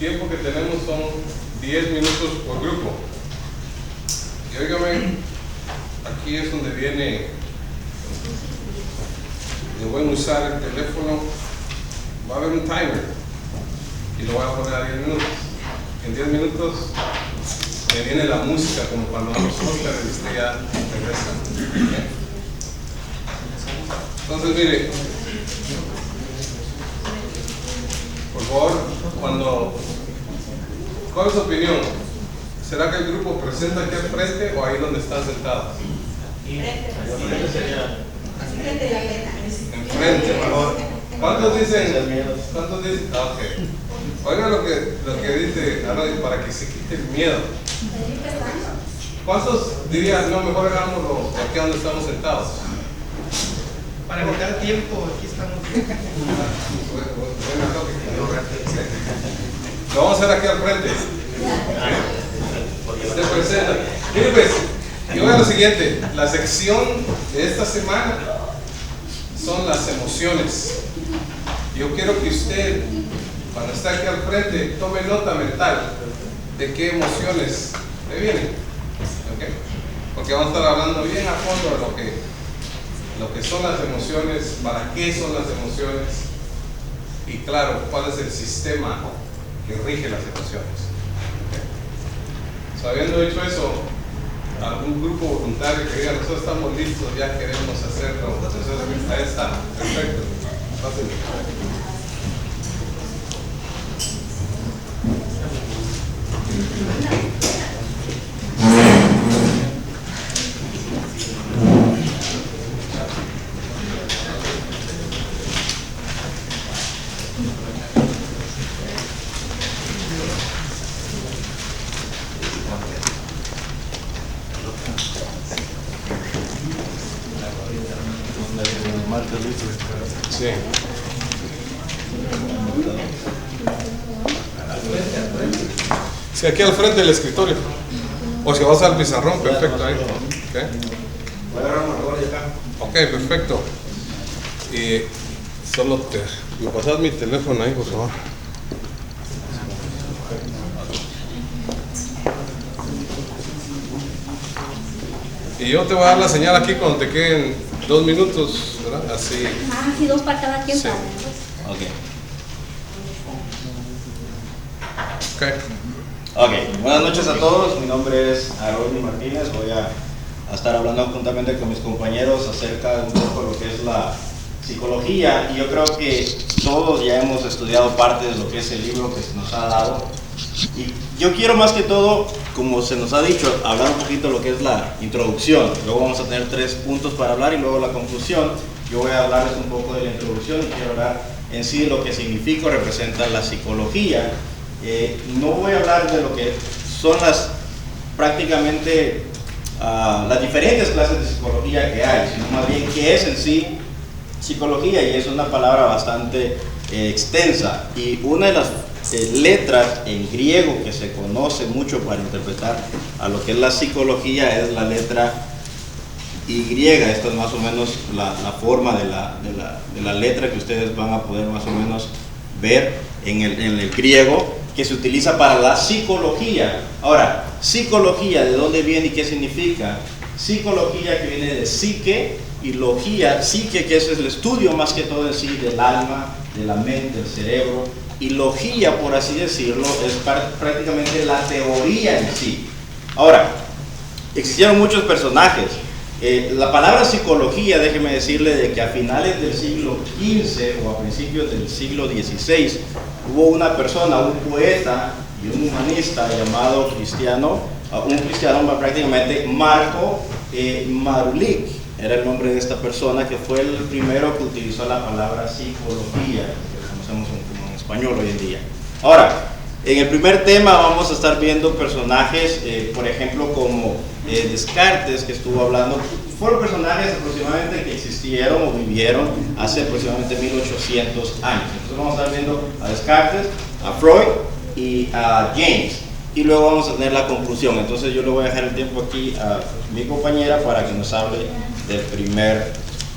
tiempo que tenemos son 10 minutos por grupo. Y óigame, aquí es donde viene, yo voy a usar el teléfono, va a haber un timer y lo voy a poner a 10 minutos. En 10 minutos me viene la música, como cuando los Oscars y usted ya regresa. Entonces, mire, por favor, ¿cuál es su opinión? ¿Será que el grupo presenta aquí al frente o ahí donde están sentados? Enfrente, por favor. ¿Cuántos dicen? Ah, ok. Oiga lo que dice Arnold, para que se quite el miedo. ¿Cuántos dirían, no, mejor hagámoslo aquí donde estamos sentados? Para evitar tiempo, aquí estamos. Lo vamos a hacer aquí al frente. Se presenta. Mire pues, yo veo lo siguiente. La sección de esta semana son las emociones. Yo quiero que usted, cuando está aquí al frente, tome nota mental de qué emociones le vienen. ¿Okay? Porque vamos a estar hablando bien a fondo de lo que son las emociones, para qué son las emociones y claro, cuál es el sistema que rige las emociones. Okay. Habiendo dicho eso, algún grupo voluntario que diga, nosotros estamos listos, ya queremos hacerlo, entonces ahí está, perfecto. Fácil. Sí. Sí, aquí al frente del escritorio. O si vas al pizarrón, perfecto ahí. Ok, perfecto. Y solo me pasas mi teléfono ahí, por favor. Y yo te voy a dar la señal aquí cuando te queden 2 minutos, ¿verdad? Así. Ah, sí, 2 para cada quien. Sí. Ok, buenas noches a todos. Mi nombre es Aaron Martínez. Voy a estar hablando juntamente con mis compañeros acerca de un poco lo que es la psicología. Y yo creo que todos ya hemos estudiado parte de lo que es el libro que se nos ha dado. Y yo quiero más que todo, como se nos ha dicho, hablar un poquito de lo que es la introducción. Luego vamos a tener 3 puntos para hablar y luego la conclusión. Yo voy a hablarles un poco de la introducción y quiero hablar en sí de lo que significa o representa la psicología. No voy a hablar de lo que son prácticamente las diferentes clases de psicología que hay, sino más bien qué es en sí psicología, y es una palabra bastante extensa, y una de las letras en griego que se conoce mucho para interpretar a lo que es la psicología es la letra Y. Esta es más o menos la forma de la letra que ustedes van a poder más o menos ver en el griego, que se utiliza para la psicología. Ahora, psicología, ¿de dónde viene y qué significa? Psicología, que viene de psique, y logía, psique, que es el estudio más que todo en sí del alma, de la mente, del cerebro, y logía, por así decirlo, es prácticamente la teoría en sí. Ahora, existieron muchos personajes. La palabra psicología, déjeme decirle de que a finales del siglo XV o a principios del siglo XVI hubo una persona, un poeta y un humanista llamado un cristiano prácticamente, Marco Marulik, era el nombre de esta persona, que fue el primero que utilizó la palabra psicología, que conocemos como en español hoy en día. Ahora, en el primer tema vamos a estar viendo personajes, por ejemplo, como Descartes, que estuvo hablando. Fueron personajes aproximadamente que existieron o vivieron hace aproximadamente 1800 años. Entonces vamos a estar viendo a Descartes, a Freud y a James. Y luego vamos a tener la conclusión. Entonces yo le voy a dejar el tiempo aquí a mi compañera para que nos hable del primer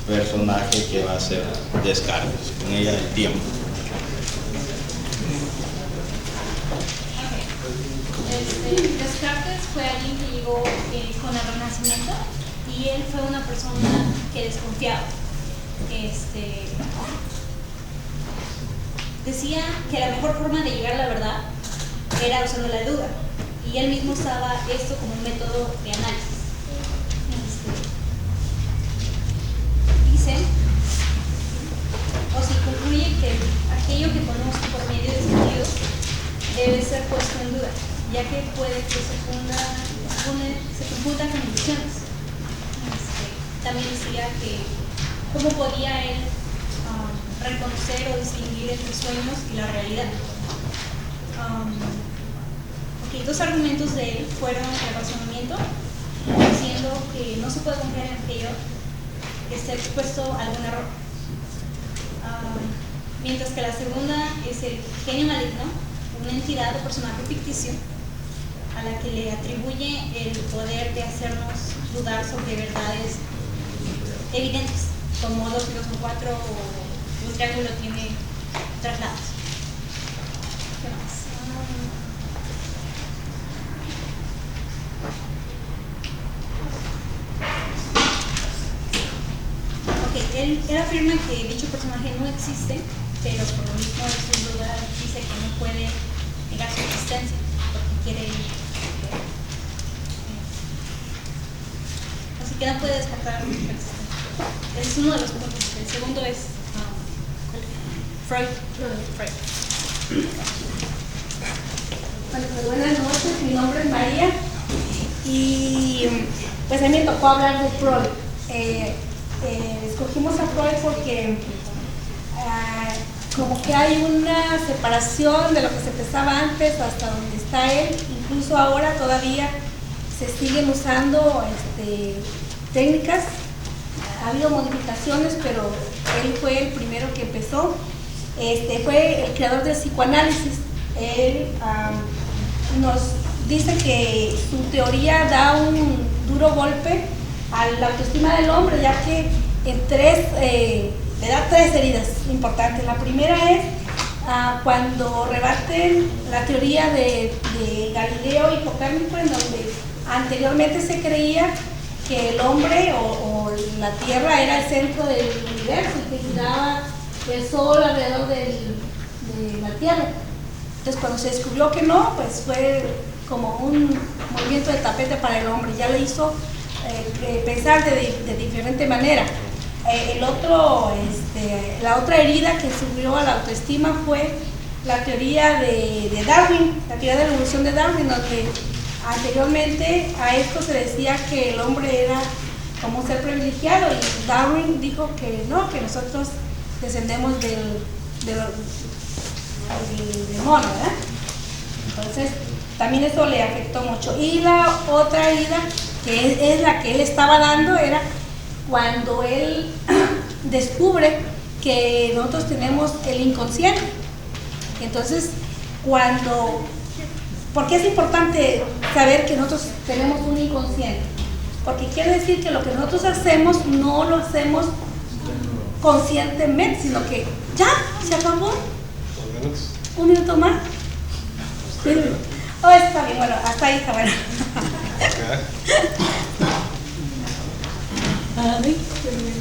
personaje, que va a ser Descartes. Con ella el tiempo. fue alguien que llegó con el Renacimiento y él fue una persona que desconfiaba. Decía que la mejor forma de llegar a la verdad era usando la duda, y él mismo usaba esto como un método de análisis. Dice, o si concluye que aquello que conozco por medio de sentidos debe ser puesto en duda, ya que puede que se confundan conclusiones. También decía que cómo podía él reconocer o distinguir entre sueños y la realidad. Dos argumentos de él fueron el razonamiento, diciendo que no se puede confiar en aquello que esté expuesto a algún error. Mientras que la segunda es el genio maligno, una entidad o personaje ficticio a la que le atribuye el poder de hacernos dudar sobre verdades evidentes, como 2 y 2 son 4 o un triángulo tiene traslados. ¿Qué más? Él afirma que dicho personaje no existe, pero por lo mismo de su duda dice que no puede negar su existencia, porque quiere así que no puede descartar su existencia. Ese es uno de los puntos. El segundo es Freud. Bueno, pues buenas noches, mi nombre es María y pues a mí me tocó hablar de Freud. Escogimos a Freud porque como que hay una separación de lo que se pensaba antes hasta donde está él. Incluso ahora todavía se siguen usando técnicas. Ha habido modificaciones, pero él fue el primero que empezó. Fue el creador del psicoanálisis. Él nos dice que su teoría da un duro golpe a la autoestima del hombre, ya que le da 3 heridas importantes. La primera es cuando rebaten la teoría de Galileo y Copérnico, en donde anteriormente se creía que el hombre o la Tierra era el centro del universo y que giraba el Sol alrededor de la Tierra. Entonces, cuando se descubrió que no, pues fue como un movimiento de tapete para el hombre, ya le hizo pensar de diferente manera. La otra herida que sufrió a la autoestima fue la teoría de Darwin, la teoría de la evolución de Darwin, donde anteriormente a esto se decía que el hombre era como un ser privilegiado, y Darwin dijo que no, que nosotros descendemos del mono, ¿verdad? Entonces también eso le afectó mucho. Y la otra herida, que es la que él estaba dando, era cuando él descubre que nosotros tenemos el inconsciente. Entonces, ¿por qué es importante saber que nosotros tenemos un inconsciente? Porque quiere decir que lo que nosotros hacemos no lo hacemos conscientemente, sino que ya, se acabó. 2 minutos. ¿Un minuto más? Oh, está bien, bueno, hasta ahí está bueno.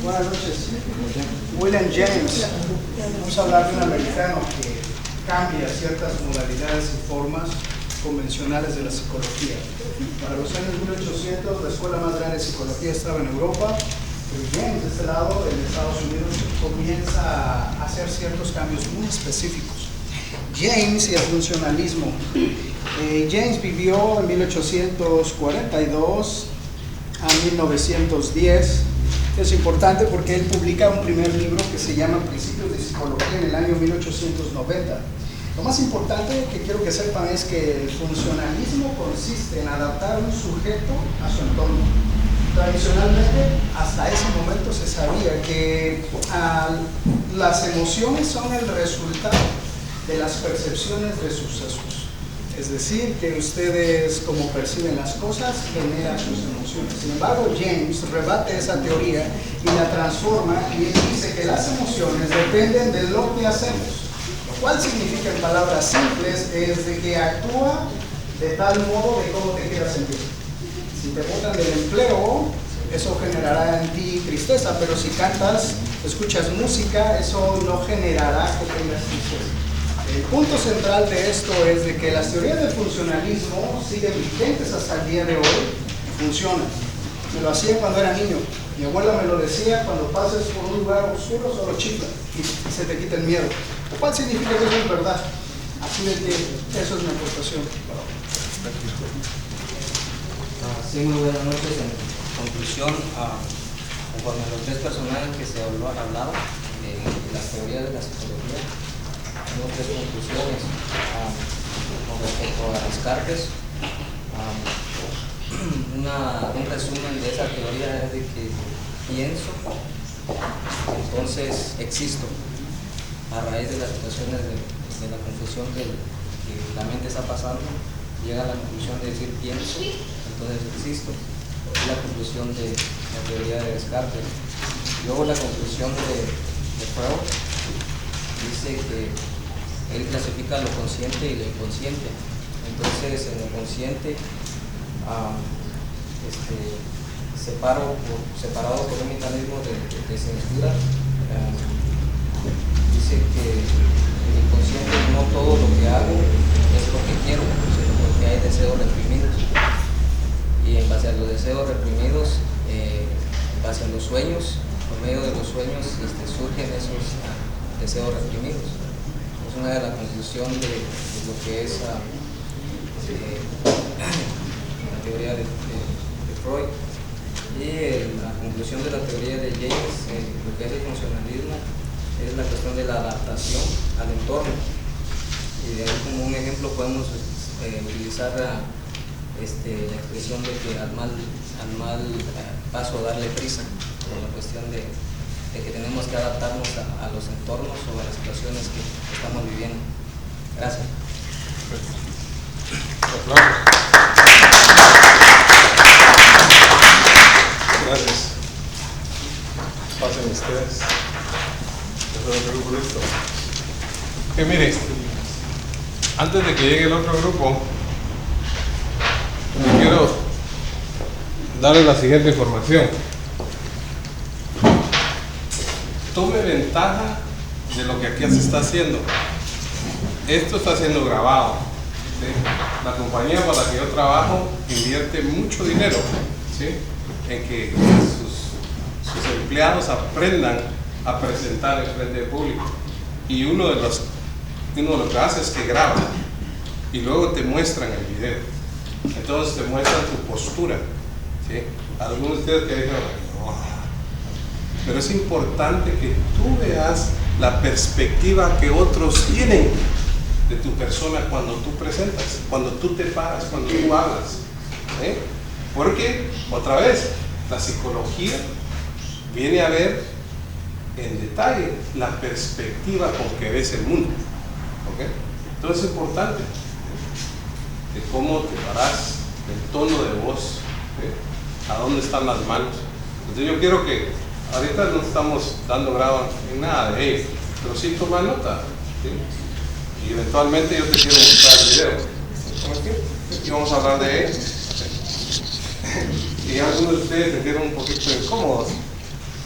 Buenas noches. William James. Vamos a hablar de un americano que cambia ciertas modalidades y formas convencionales de la psicología. Para los años 1800, la escuela más grande de psicología estaba en Europa, pero James, de este lado, en Estados Unidos, comienza a hacer ciertos cambios muy específicos. James y el funcionalismo. James vivió en 1842 a 1910. Es importante porque él publica un primer libro que se llama Principios de Psicología en el año 1890. Lo más importante que quiero que sepan es que el funcionalismo consiste en adaptar un sujeto a su entorno. Tradicionalmente, hasta ese momento se sabía que las emociones son el resultado de las percepciones de sucesos. Es decir, que ustedes, como perciben las cosas, generan sus emociones. Sin embargo, James rebate esa teoría y la transforma, y él dice que las emociones dependen de lo que hacemos. Lo cual significa, en palabras simples, es de que actúa de tal modo de cómo te quieras sentir. Si te botan del empleo, eso generará en ti tristeza, pero si cantas, escuchas música, eso no generará que tengas tristeza. El punto central de esto es de que las teorías del funcionalismo siguen vigentes hasta el día de hoy y funcionan. Me lo hacía cuando era niño. Mi abuela me lo decía: cuando pases por un lugar oscuro solo chifla y se te quita el miedo. Lo cual significa que eso es verdad. Así de que eso es mi aportación. Sí, muy buenas noches. En conclusión, conforme a los tres personajes que se hablaban de las teorías de la psicología, tengo tres conclusiones con respecto a Descartes. Un resumen de esa teoría es de que pienso, entonces existo. A raíz de las situaciones de la confusión que la mente está pasando, llega a la conclusión de decir pienso, entonces existo. Es la conclusión de la teoría de Descartes. Luego la conclusión de Freud dice que él clasifica lo consciente y lo inconsciente. Entonces en lo consciente, separado por un mecanismo de censura, dice que en el inconsciente no todo lo que hago es lo que quiero, sino porque hay deseos reprimidos. Y en base a los deseos reprimidos, en base a los sueños, por medio de los sueños surgen esos deseos reprimidos. Es una de las conclusiones de lo que es la teoría de Freud. Y la conclusión de la teoría de James, lo que es el funcionalismo, es la cuestión de la adaptación al entorno. Y de ahí, como un ejemplo, podemos utilizar la expresión de que al mal paso darle prisa, por la cuestión de que tenemos que adaptarnos a los entornos o a las situaciones que estamos viviendo. Gracias. Gracias. Pasen ustedes. Listo. Que mire, antes de que llegue el otro grupo, quiero darles la siguiente información. Tome ventaja de lo que aquí se está haciendo. Esto está siendo grabado. ¿Sí? La compañía para la que yo trabajo invierte mucho dinero, ¿sí?, en que sus empleados aprendan a presentar en frente del público. Y uno de lo que hace es que graba y luego te muestran el video. Entonces te muestran tu postura, ¿sí? Algunos de ustedes que dijeron, no. Pero es importante que tú veas la perspectiva que otros tienen de tu persona cuando tú presentas, cuando tú te paras, cuando tú hablas, ¿sí? Porque, otra vez, la psicología viene a ver en detalle la perspectiva con que ves el mundo, ¿okay? Entonces es importante de cómo te paras, el tono de voz, ¿sí?, a dónde están las manos. Entonces yo quiero que, ahorita no estamos dando grado en nada de ello, pero sí toma nota, ¿sí? Y eventualmente yo te quiero mostrar el video, ¿okay? Y vamos a hablar de él. Y algunos de ustedes se sintieron un poquito incómodos,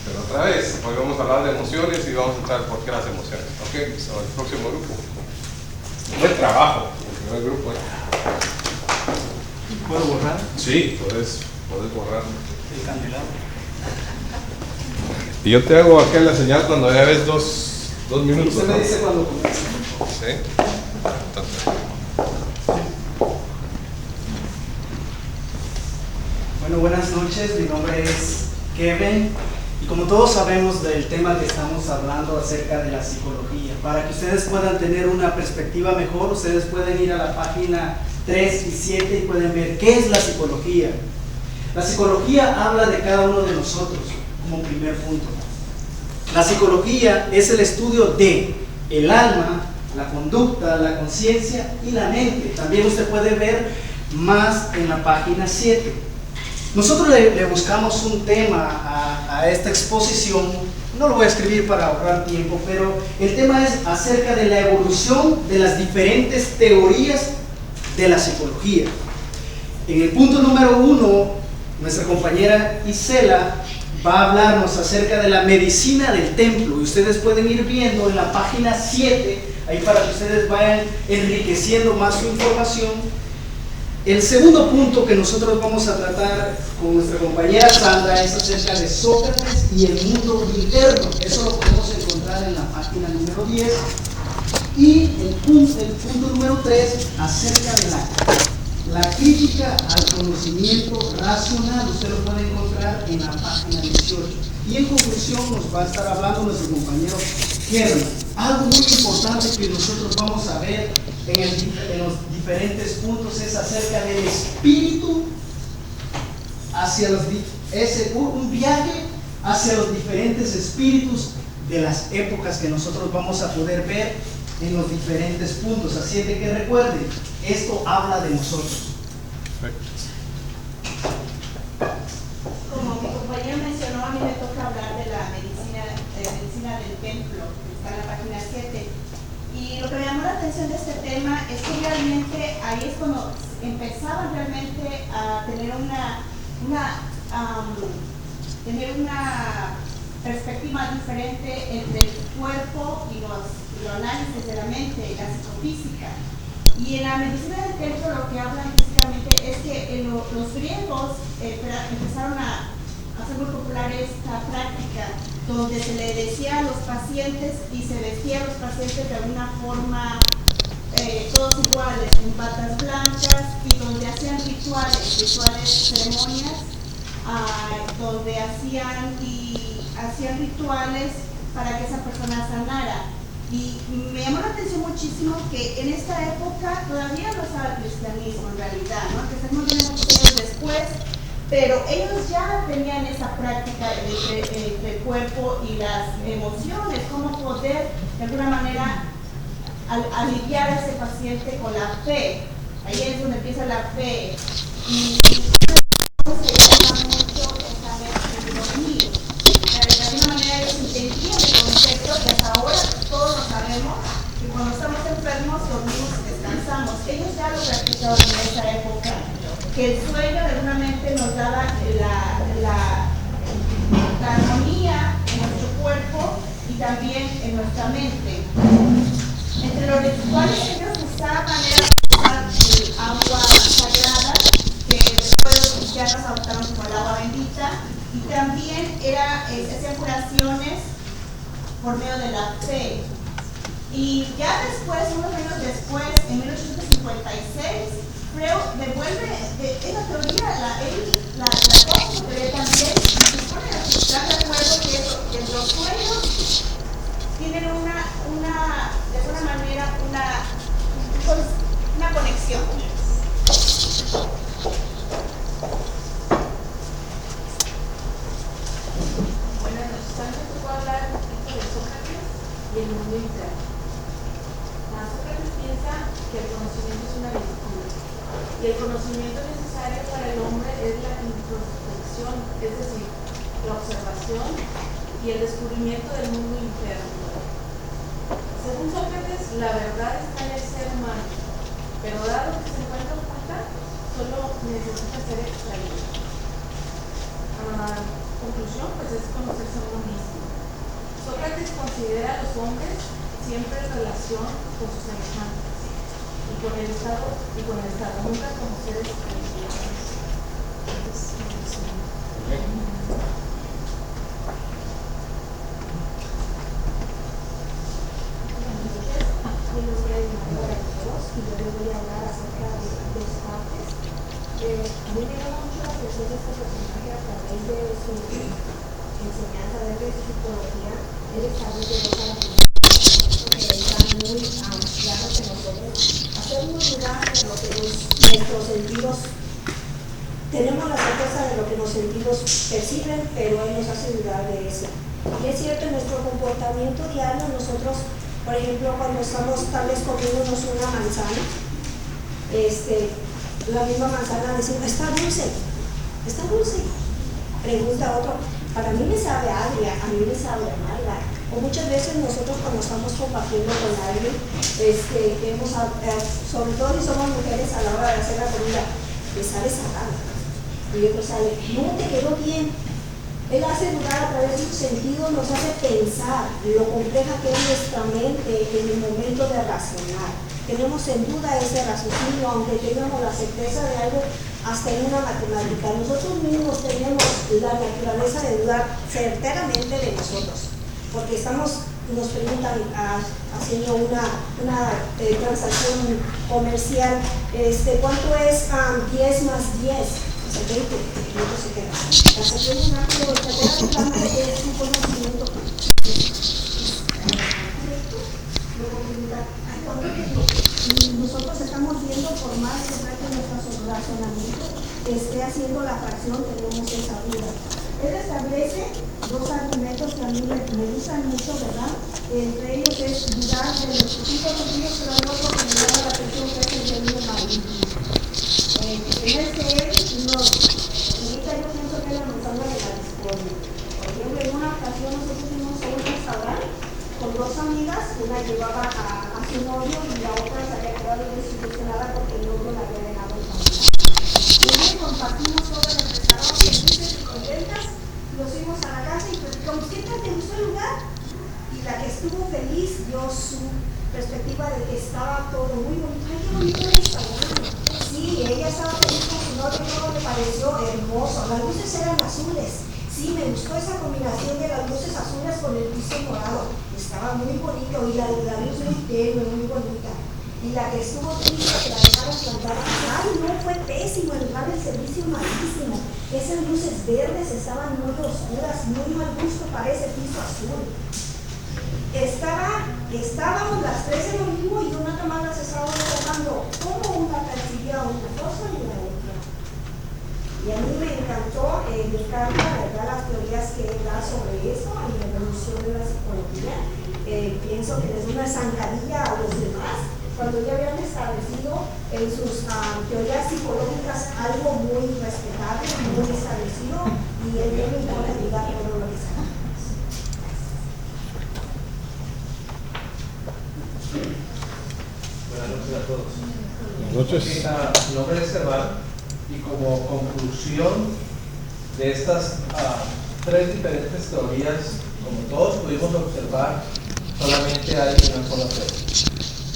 pero otra vez, hoy vamos a hablar de emociones y vamos a entrar por qué las emociones. Ok, so, el próximo grupo. Buen trabajo, el primer grupo. ¿Puedo borrar? Sí, puedes borrar. El candelabro. Y yo te hago aquí la señal cuando ya ves dos minutos. Usted me ¿no? dice cuando comienza. Sí. Entonces. Bueno, buenas noches, mi nombre es Kevin y como todos sabemos del tema que estamos hablando acerca de la psicología, para que ustedes puedan tener una perspectiva mejor, ustedes pueden ir a la página 3 y 7 y pueden ver qué es la psicología. La psicología habla de cada uno de nosotros como primer punto. La psicología es el estudio de el alma, la conducta, la conciencia y la mente. También usted puede ver más en la página 7. Nosotros le buscamos un tema a esta exposición, no lo voy a escribir para ahorrar tiempo, pero el tema es acerca de la evolución de las diferentes teorías de la psicología. En el punto número 1, nuestra compañera Isela va a hablarnos acerca de la medicina del templo, y ustedes pueden ir viendo en la página 7, ahí para que ustedes vayan enriqueciendo más su información. El segundo punto que nosotros vamos a tratar con nuestra compañera Sandra es acerca de Sócrates y el mundo interno. Eso lo podemos encontrar en la página número 10. Y el punto número 3 acerca de la crítica al conocimiento racional. Usted lo puede encontrar en la página 18. Y en conclusión nos va a estar hablando nuestro compañero Germán. Algo muy importante que nosotros vamos a ver en los diferentes puntos es acerca del espíritu hacia un viaje hacia los diferentes espíritus de las épocas que nosotros vamos a poder ver en los diferentes puntos. Así de que recuerden, esto habla de nosotros. Como mi compañero mencionó, a mí me toca hablar de la medicina del templo, que está en la página 7. Y lo que me llamó la atención de este tema es que realmente ahí es cuando empezaban realmente a tener una perspectiva diferente entre el cuerpo y los análisis de la mente, la psicofísica. Y en la medicina del templo lo que hablan básicamente es que los griegos empezaron a hacer muy popular esta práctica donde se le decía a los pacientes y se vestía a los pacientes de una forma todos iguales, en batas blancas, y donde hacían rituales, ceremonias, donde hacían rituales para que esa persona sanara. Y me llamó la atención muchísimo que en esta época todavía no estaba el cristianismo en realidad, ¿no? El cristianismo viene muchos años después, pero ellos ya tenían esa práctica entre el cuerpo y las emociones, cómo poder de alguna manera aliviar a ese paciente con la fe. Ahí es donde empieza la fe. Y se llama mucho esta vez de dormir. De alguna manera ellos entendían el concepto, que hasta ahora todos lo sabemos, que cuando estamos enfermos dormimos y descansamos. Ellos ya lo practicaban en esa época, que el sueño de alguna mente nos daba la armonía en nuestro cuerpo y también en nuestra mente. Entre los rituales que ellos usaban era usar el agua sagrada, que después los cristianos adoptaron como el agua bendita, y también hacían curaciones por medio de la fe. Y ya después, unos años después, en 1856, Freud devuelve esa teoría, la cosa que también, y se pone a estar de acuerdo que los sueños tienen de alguna manera una conexión. Buenas noches. Antes te puedo hablar un poquito de Sócrates y el mundo interno. Sócrates piensa que el conocimiento es una virtud y el conocimiento necesario para el hombre es la introspección, es decir, la observación y el descubrimiento del mundo interno. Según Sócrates, la verdad está en el ser humano, pero dado que se encuentra oculta, solo necesita ser extraída. Conclusión, pues es conocerse a uno mismo. Sócrates considera a los hombres siempre en relación con sus semejantes y con el Estado, nunca como seres individuales. Mi nombre es María Dios y yo les voy a hablar acerca de dos partes. A mí me llama mucho la atención de este personaje a través de su enseñanza de psicología. Él establece dos argumentos que están muy claros que nosotros hacemos dudar de lo que nuestros sentidos tenemos la certeza de lo que los sentidos perciben, pero él nos hace dudar de eso. Y es cierto, en nuestro comportamiento diario nosotros, por ejemplo, cuando estamos tal vez comiéndonos una manzana, la misma manzana decimos, está dulce, pregunta otro, para mí me sabe agria, a mí me sabe amarga, O muchas veces nosotros cuando estamos compartiendo con alguien, queremos, sobre todo si somos mujeres a la hora de hacer la comida, le sale salada. Y otro sale, no te quedó bien. Él hace dudar a través de sus sentidos, nos hace pensar lo compleja que es nuestra mente en el momento de razonar. Tenemos en duda ese raciocinio, aunque tengamos la certeza de algo, hasta en una matemática. Nosotros mismos tenemos la naturaleza de dudar certeramente de nosotros, porque nos preguntan haciendo una transacción comercial, ¿cuánto es 10 más 10? O sea, 20, minutos se queda. La sección de una es un conocimiento. Nosotros estamos viendo, por más que trate nuestro razonamiento, que esté haciendo la fracción, tenemos esa duda. Él establece dos argumentos que a mí me gustan mucho, ¿verdad? Entre ellos es dudar de los distintos motivos, pero hay otro que me llama la atención, que es el término marítimo. En él ahorita yo pienso que es la manzana de la discordia. Por ejemplo, en una ocasión nosotros fuimos a un restaurante con dos amigas, una llevaba a su novio y la otra se había quedado desilusionada porque el novio la había dejado en familia. Entonces compartimos todo en el restaurante, felices y contentas, nos fuimos a la casa y platicamos, ¿qué tal te gustó el lugar? Y la que estuvo feliz dio su perspectiva de que estaba todo muy bonito. ¡Ay, qué bonito el restaurante! Sí, ella estaba feliz con su novio, todo le pareció hermoso. Las luces eran azules. Sí, me gustó esa combinación de las luces azules con el piso morado. Estaba muy bonito y la luz muy tenue, muy bonita. Y la que estuvo triste que la dejaron plantar, ay, no, fue pésimo, el lugar del servicio malísimo. Esas luces verdes estaban muy oscuras, muy mal gusto para ese piso azul. Estábamos las tres en lo mismo y una más las estaba tocando. ¿Cómo una percibía una cosa y la otra? Y a mí me encantó, me encanta, ¿verdad?, las teorías que él da sobre eso y la evolución de la psicología. Pienso que es una zancadilla a los demás, cuando ya habían establecido en sus teorías psicológicas algo muy respetable, muy establecido, y él no me importa ayudar todo lo que sea. Buenas noches a todos. Buenas noches. Mi nombre es Germán y como conclusión de estas tres diferentes teorías, como todos pudimos observar, solamente hay una sola teoría.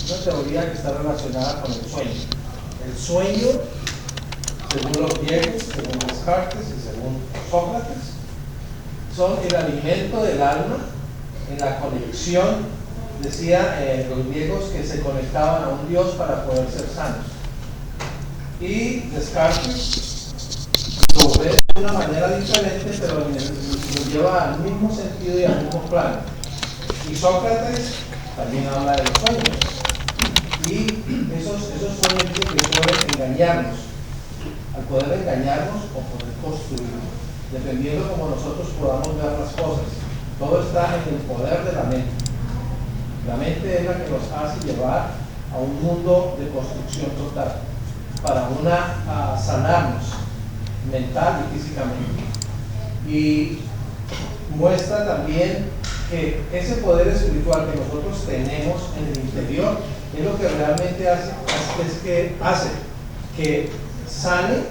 Una teoría que está relacionada con el sueño. El sueño, según los griegos, según Descartes y según Sócrates, son el alimento del alma en la conexión. Decía los griegos que se conectaban a un Dios para poder ser sanos. Y Descartes lo ve de una manera diferente, pero lo lleva al mismo sentido y al mismo plano. Y Sócrates también habla de los sueños. Y esos sueños que pueden engañarnos. Al poder engañarnos o poder construirnos, dependiendo de cómo nosotros podamos ver las cosas. Todo está en el poder de la mente. La mente es la que nos hace llevar a un mundo de construcción total, para sanarnos mental y físicamente. Y muestra también que ese poder espiritual que nosotros tenemos en el interior es lo que realmente hace que sane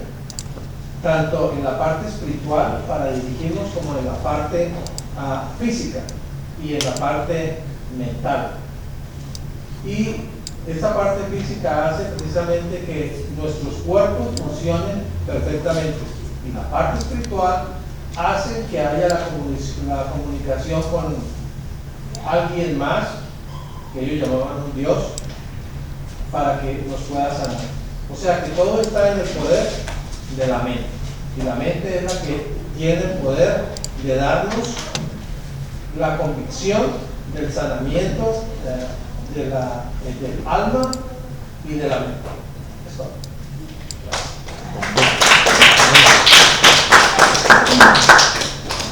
tanto en la parte espiritual para dirigirnos como en la parte física y en la parte mental. Y esta parte física hace precisamente que nuestros cuerpos funcionen perfectamente, y la parte espiritual hace que haya la comunicación con alguien más, que ellos llamaban un Dios, para que nos pueda sanar. O sea que todo está en el poder de la mente, y la mente es la que tiene el poder de darnos la convicción del sanamiento del alma y de la mente. Eso.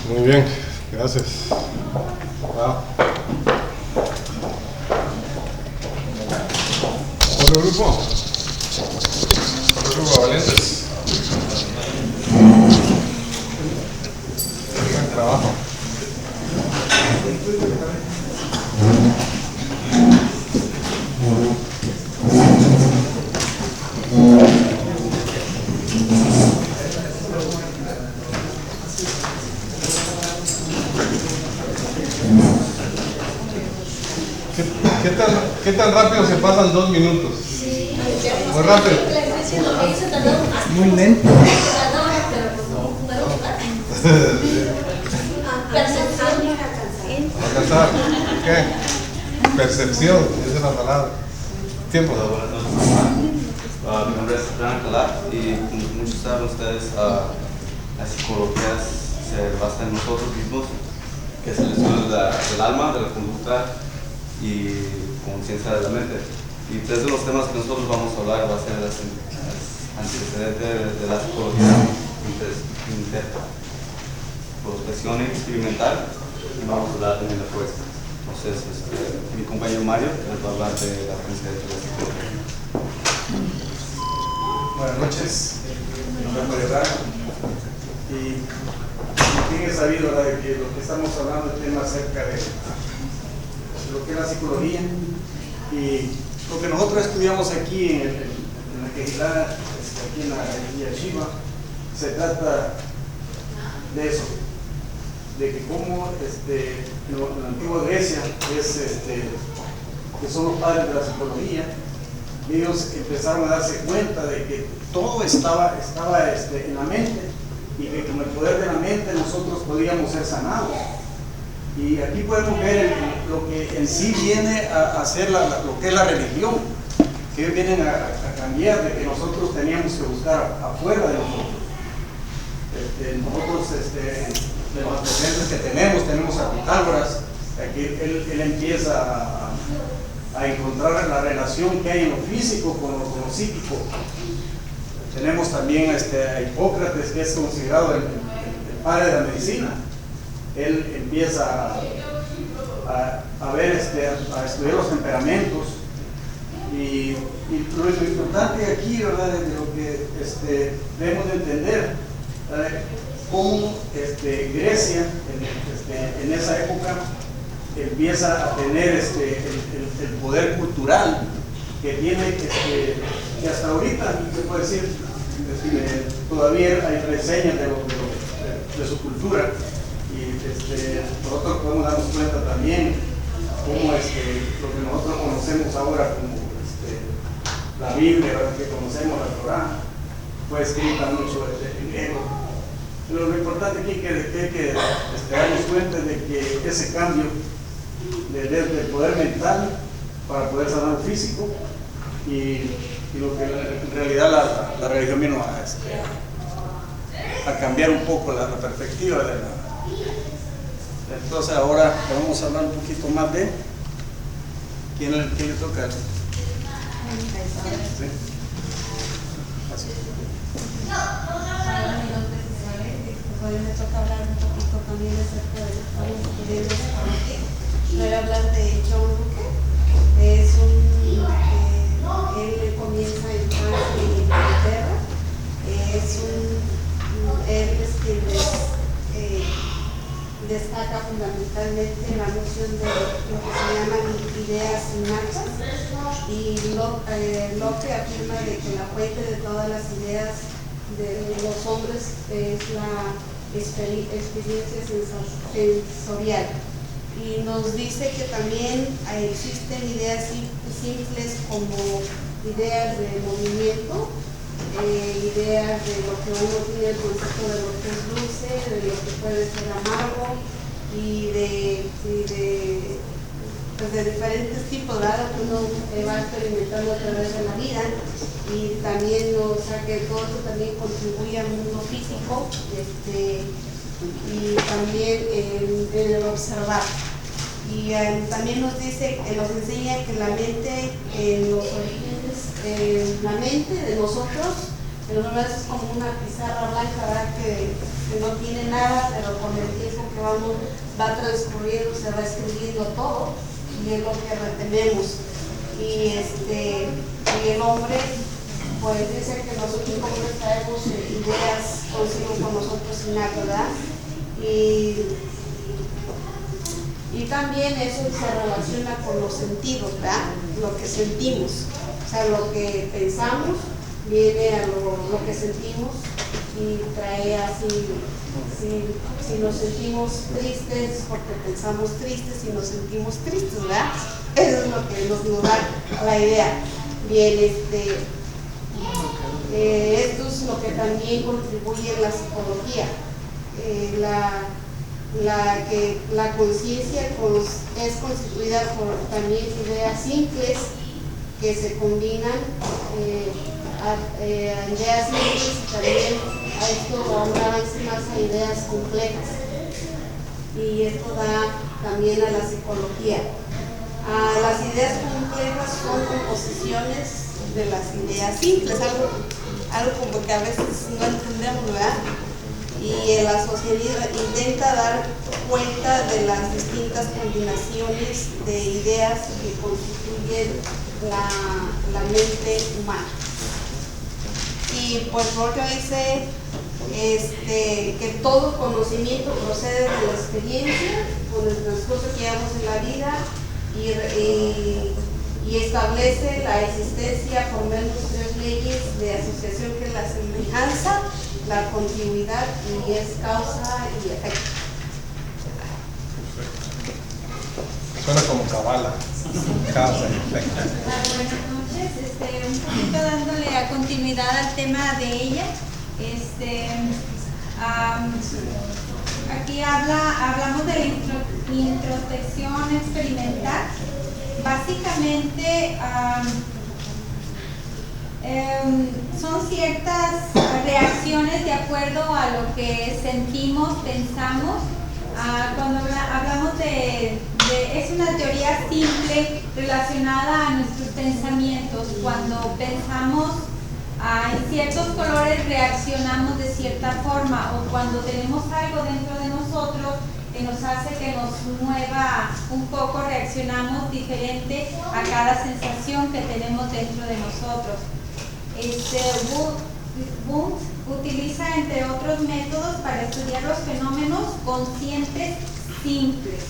Muy bien, gracias. Wow. Otro grupo. Otro grupo, valientes. Buen trabajo. ¿Qué tan rápido se pasan 2 minutos? Muy rápido. Muy lento. Alcanzar. ¿Qué? Percepción, esa es la palabra. Tiempo. Buenas noches. Mi nombre es Fran Alcalá y como muchos saben ustedes, la psicología se basa en nosotros mismos, que es el estudio del alma, de la conducta y conciencia de la mente. Y tres de los temas que nosotros vamos a hablar va a ser los antecedentes de la psicología, introspección experimental, y vamos a hablar también de apuesta. Entonces, mi compañero Mario les va a hablar de la antecedentes de la psicología. Buenas noches, mi nombre es Mario Rara y bien es sabido, ¿verdad?, de que lo que estamos hablando es tema acerca de lo que es la psicología, y lo que nosotros estudiamos aquí en la Quejilá, aquí en la Yeshiva, se trata de eso, de que como en la antigua Grecia que son los padres de la psicología, ellos empezaron a darse cuenta de que todo estaba en la mente, y que con el poder de la mente nosotros podíamos ser sanados. Y aquí podemos ver lo que en sí viene a ser lo que es la religión, que ellos vienen a cambiar, de que nosotros teníamos que buscar afuera de nosotros. Nosotros, de los antecedentes que tenemos a Pitágoras, aquí él empieza a encontrar la relación que hay en lo físico con lo psíquico. Tenemos también a Hipócrates, que es considerado el padre de la medicina. Él empieza a ver, a estudiar los temperamentos, y lo importante aquí, ¿verdad?, de lo que debemos de entender, cómo Grecia en esa época empieza a tener el poder cultural que tiene, que hasta ahorita se puede decir, todavía hay reseñas de su cultura, y nosotros podemos darnos cuenta también cómo lo que nosotros conocemos ahora como la Biblia, ¿verdad?, que conocemos la Torá, fue escrita mucho en griego. Pero lo importante aquí que hay que darnos cuenta de que ese cambio del poder mental para poder sanar lo físico, y lo que en realidad la religión vino a cambiar un poco la perspectiva de la. Entonces ahora vamos a hablar un poquito más de quién le toca. ¿Sí? Así. Hoy me toca hablar un poquito también acerca de los estudios. Voy a hablar de John Luke. Es él comienza en Francia y en Inglaterra. Él es quien destaca fundamentalmente la noción de lo que se llaman ideas innatas, y Locke afirma de que la fuente de todas las ideas de los hombres es la experiencia sensorial, y nos dice que también existen ideas simples como ideas de movimiento, ideas de lo que uno tiene el concepto de lo que es dulce, de lo que puede ser amargo, y de diferentes tipos, ¿verdad?, que uno va experimentando a través de la vida. Y también, o sea, que todo esto también contribuye al mundo físico, y también en el observar. Y también nos enseña que la mente, en los orígenes, la mente de nosotros, es como una pizarra blanca, ¿verdad?, que no tiene nada, pero con el tiempo que va transcurriendo, se va escribiendo todo, y es lo que retenemos. Y el hombre, pues dice que nosotros como traemos ideas consigo con nosotros innatas, ¿verdad? Y Y también eso se relaciona con los sentidos, ¿verdad? Lo que sentimos, o sea, lo que pensamos viene a lo que sentimos y trae así, si nos sentimos tristes porque pensamos tristes, si nos sentimos tristes, ¿verdad? Eso es lo que nos da la idea. Bien, esto es lo que también contribuye en la psicología. La conciencia es constituida por también ideas simples que se combinan a ideas simples y también a esto a un avance más a ideas complejas. Y esto da también a la psicología. Las ideas complejas son composiciones de las ideas simples, algo como que a veces no entendemos, ¿verdad? Y la sociedad intenta dar cuenta de las distintas combinaciones de ideas que constituyen la mente humana. Y pues por otro dice que todo conocimiento procede de la experiencia con el transcurso que llevamos en la vida y establece la existencia por menos 3 leyes de asociación, que es la semejanza, la continuidad y es causa y efecto. Suena como cabala. Causa y efecto. Buenas noches, un poquito dándole a continuidad al tema de ella. Aquí hablamos de la introspección experimental. Básicamente son ciertas reacciones de acuerdo a lo que sentimos, pensamos. Cuando hablamos es una teoría simple relacionada a nuestros pensamientos. Cuando pensamos en ciertos colores reaccionamos de cierta forma, o cuando tenemos algo dentro de nosotros que nos hace que nos mueva un poco, reaccionamos diferente a cada sensación que tenemos dentro de nosotros. Wundt utiliza, entre otros métodos, para estudiar los fenómenos conscientes simples.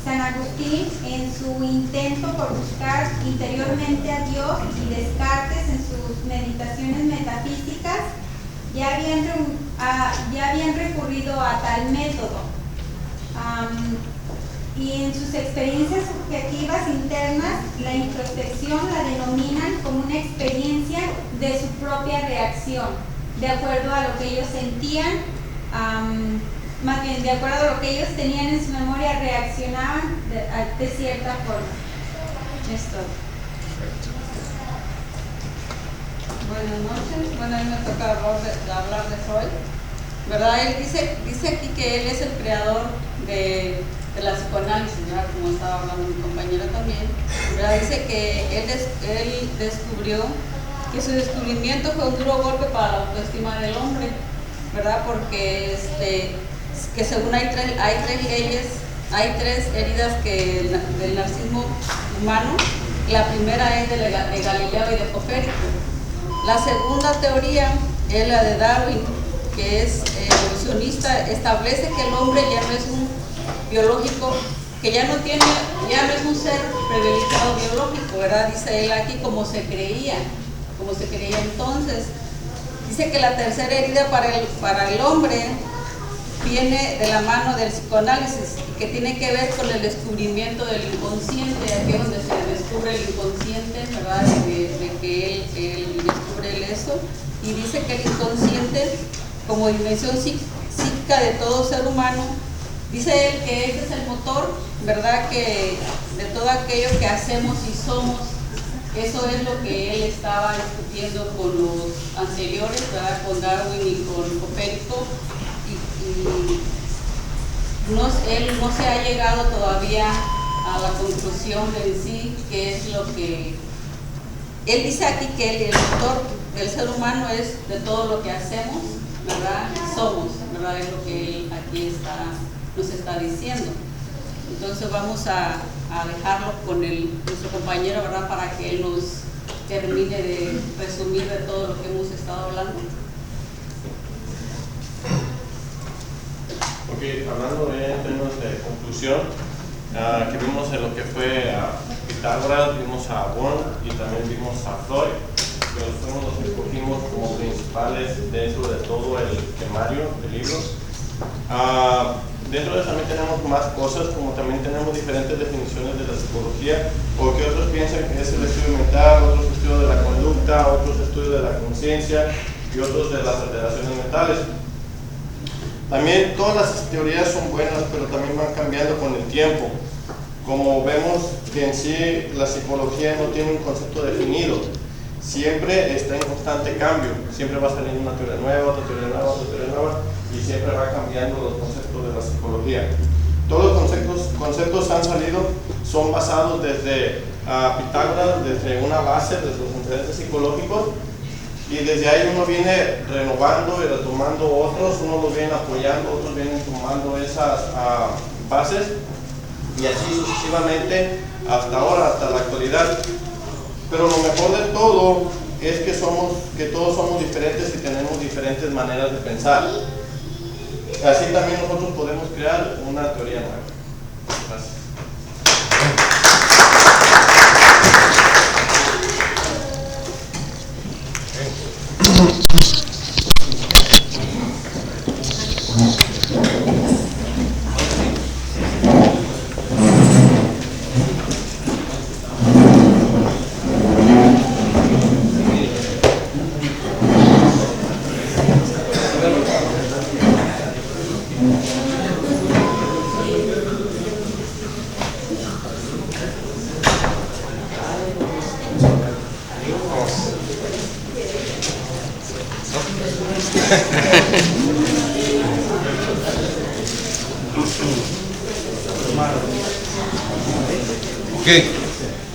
San Agustín, en su intento por buscar interiormente a Dios, y Descartes, en sus meditaciones metafísicas, ya habían recurrido a tal método. Y en sus experiencias subjetivas internas, la introspección la denominan como una experiencia de su propia reacción, de acuerdo a lo que ellos sentían, más bien de acuerdo a lo que ellos tenían en su memoria, reaccionaban de cierta forma. Esto. Buenas noches. Bueno, a mí me toca hablar de Freud, ¿verdad? Él dice aquí que él es el creador de la psicoanálisis, ¿verdad? Como estaba hablando mi compañera también, ¿verdad? Dice que él descubrió que su descubrimiento fue un duro golpe para la autoestima del hombre, ¿verdad? Porque que según hay tres leyes, hay 3 heridas del narcisismo humano. La primera es de Galileo y de Copérnico. La segunda teoría es la de Darwin, que es evolucionista. Establece que el hombre ya no es un biológico, que ya no es un ser privilegiado biológico, ¿verdad? Dice él aquí, como se creía entonces. Dice que la tercera herida para el hombre viene de la mano del psicoanálisis, y que tiene que ver con el descubrimiento del inconsciente. Aquí es donde se descubre el inconsciente, ¿verdad? De que él descubre eso, y dice que el inconsciente, como dimensión psíquica de todo ser humano, dice él que ese es el motor, ¿verdad? Que de todo aquello que hacemos y somos. Eso es lo que él estaba discutiendo con los anteriores, ¿verdad? Con Darwin y con Copérnico. Él no se ha llegado todavía a la conclusión en sí, que es lo que él dice aquí, que el motor del ser humano es de todo lo que hacemos, ¿verdad? Somos, ¿verdad? Es lo que él aquí nos está diciendo. Entonces vamos a dejarlo con nuestro compañero, ¿verdad? Para que él nos termine de resumir de todo lo que hemos estado hablando. Ok, hablando de temas de conclusión, que vimos en lo que fue a Pitágoras, vimos a Born y también vimos a Freud, que los escogimos como principales dentro de todo el temario de libros. Dentro de eso también tenemos más cosas, como también tenemos diferentes definiciones de la psicología, porque otros piensan que es el estudio mental, otros estudios de la conducta, otros estudios de la conciencia y otros de las alteraciones mentales. También todas las teorías son buenas, pero también van cambiando con el tiempo. Como vemos que en sí la psicología no tiene un concepto definido, siempre está en constante cambio, siempre va a salir una teoría nueva, otra teoría nueva, otra teoría nueva, y siempre va cambiando los conceptos de la psicología. Todos los conceptos han salido, son basados desde Pitágoras, desde una base, desde los antecedentes psicológicos, y desde ahí uno viene renovando y retomando otros, uno los viene apoyando, otros vienen tomando esas bases, y así sucesivamente hasta ahora, hasta la actualidad. Pero lo mejor de todo es que todos somos diferentes y tenemos diferentes maneras de pensar. Así también nosotros podemos crear una teoría nueva. Gracias. Ok,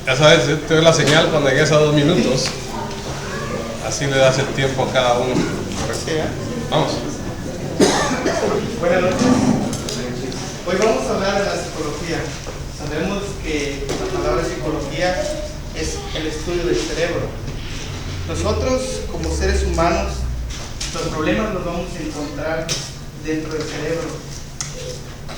ya sabes, te doy la señal cuando llegues a 2 minutos. Así le das el tiempo a cada uno. Vamos. Buenas noches. Hoy vamos a hablar de la psicología. Sabemos que la palabra psicología es el estudio del cerebro. Nosotros, como seres humanos, los problemas los vamos a encontrar dentro del cerebro.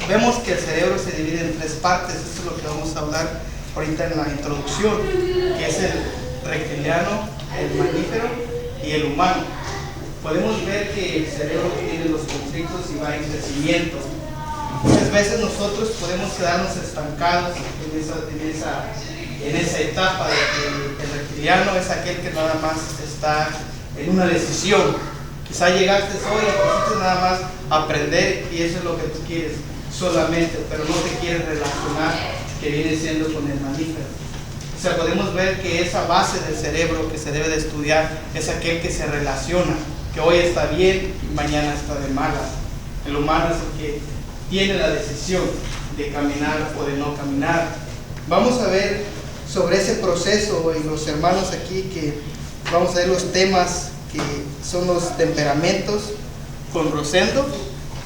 Vemos que el cerebro se divide en 3 partes. Esto es lo que vamos a hablar ahorita en la introducción, que es el reptiliano, el mamífero y el humano. Podemos ver que el cerebro tiene los conflictos y va en crecimiento. Muchas veces nosotros podemos quedarnos estancados en esa etapa de que el reptiliano es aquel que nada más está en una decisión. Quizá llegaste hoy y necesitas nada más aprender y eso es lo que tú quieres solamente, pero no te quieres relacionar, que viene siendo con el mamífero. O sea, podemos ver que esa base del cerebro que se debe de estudiar es aquel que se relaciona, que hoy está bien y mañana está de malas. El humano es el que tiene la decisión de caminar o de no caminar. Vamos a ver sobre ese proceso y los hermanos aquí que vamos a ver los temas que son los temperamentos con Rosendo,